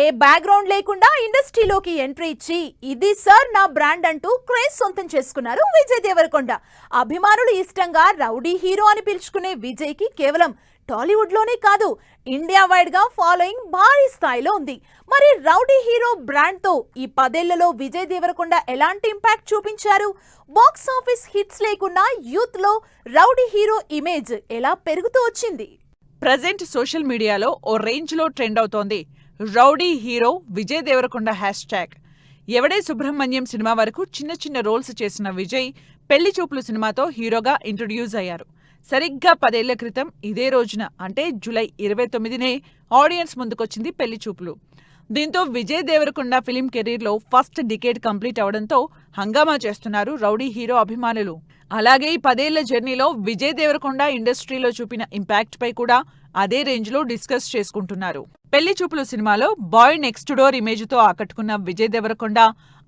ఏ background లేకుండా ఇండస్ట్రీలోకి entry ఇచ్చి ఇది సార్ నా బ్రాండ్ అంటూ క్రేజ్ సొంతం చేసుకున్నారు విజయ్ దేవరకొండ. అభిమానులు ఇష్టంగా రౌడీ హీరో అని పిలుచుకునే విజయ్ కి కేవలం టాలీవుడ్ లోనే కాదు, ఇండియా వైడ్ గా ఫాలోయింగ్ భారీ స్థాయిలో ఉంది. మరి రౌడీ హీరో బ్రాండ్ తో ఈ 10 ఏళ్లలో విజయ్ దేవరకొండ ఎలాంటి ఇంపాక్ట్ చూపించారు? బాక్స్ ఆఫీస్ హిట్స్ లేకున్నా యూత్ లో రౌడీ హీరో ఇమేజ్ ఎలా పెరుగుతూ వచ్చింది? ప్రజెంట్ సోషల్ మీడియాలో ఓ రేంజ్ లో ట్రెండ్ అవుతోంది rowdy hero Vijay Devarakonda hashtag. Yevade Subramanyam cinema వరకు చిన్న చిన్న రోల్స్ చేసిన విజయ్ పెళ్లి చూపులు సినిమాతో హీరోగా ఇంట్రొడ్యూస్ అయ్యారు. సరిగ్గా 10 ఏళ్ల క్రితం ఇదే రోజున అంటే జూలై 29నే ఆడియన్స్ ముందుకొచ్చింది పెళ్లి చూపులు. దీంతో విజయ్ దేవరకొండ ఫిలిం కెరీర్ లో ఫస్ట్ డికేడ్ కంప్లీట్ అవడంతో హంగామా చేస్తున్నారు రౌడీ హీరో అభిమానులు. అలాగే ఈ 10 ఏళ్ల జర్నీలో విజయ్ దేవరకొండ ఇండస్ట్రీలో చూపిన ఇంపాక్ట్ పై కూడా అదే రేంజ్ లో డిస్కస్ చేసుకుంటున్నారు. పెళ్లి చూపులు సినిమాలో బాయ్ నెక్స్ట్ డోర్ ఇమేజ్ తో ఆకట్టుకున్న విజయ్ దేవరకొండ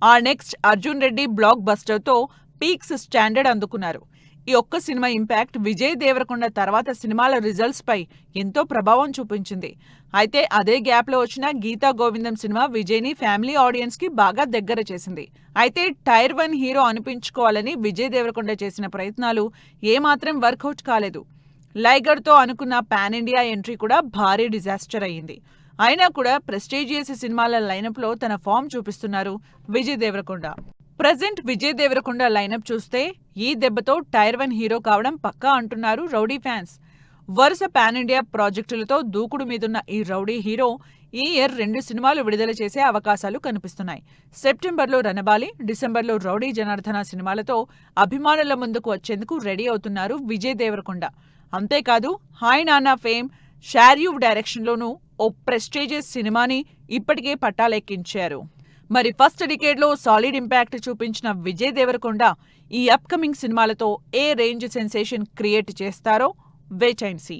ఆ next Arjun Reddy block buster తో పీక్స్ స్టాండర్డ్ అందుకున్నారు. ఈ ఒక్క సినిమా ఇంపాక్ట్ విజయ్ దేవరకొండ తర్వాత సినిమాల రిజల్ట్స్ పై ఎంతో ప్రభావం చూపించింది. అయితే అదే గ్యాప్ లో వచ్చిన గీతా గోవిందం సినిమా విజయ్ ని ఫ్యామిలీ ఆడియన్స్ కి బాగా దగ్గర చేసింది. అయితే టైర్ 1 హీరో అనిపించుకోవాలని విజయ్ దేవరకొండ చేసిన ప్రయత్నాలు ఏమాత్రం వర్కౌట్ కాలేదు. లైగర్ తో అనుకున్న పాన్ ఇండియా ఎంట్రీ కూడా భారీ డిజాస్టర్ అయ్యింది. అయినా కూడా ప్రెస్టీజియస్ సినిమాల లైనప్ లో తన ఫామ్ చూపిస్తున్నారు విజయ్ దేవరకొండ. ప్రజెంట్ విజయ్ దేవరకొండ లైనప్ చూస్తే ఈ దెబ్బతో టైర్ 1 హీరో కావడం పక్కా అంటున్నారు రౌడీ ఫ్యాన్స్. వరుస పాన్ ఇండియా ప్రాజెక్టులతో దూకుడు మీదున్న ఈ రౌడీ హీరో ఈ ఇయర్ 2 సినిమాలు విడుదల చేసే అవకాశాలు కనిపిస్తున్నాయి. సెప్టెంబర్లో రణబాలి, డిసెంబర్లో రౌడీ జనార్దన సినిమాలతో అభిమానుల ముందుకు వచ్చేందుకు రెడీ అవుతున్నారు విజయ్ దేవరకొండ. అంతేకాదు హాయ్ నానా ఫేమ్, షార్యూ డైరెక్షన్లోనూ ఓ ప్రెస్టీజియస్ సినిమాని ఇప్పటికే పట్టాలెక్కించారు. మరి ఫస్ట్ డికేడ్లో సాలిడ్ ఇంపాక్ట్ చూపించిన విజయ్ దేవరకొండ ఈ అప్కమింగ్ సినిమాలతో ఏ రేంజ్ సెన్సేషన్ క్రియేట్ చేస్తారో వెయిట్ అండ్ సీ.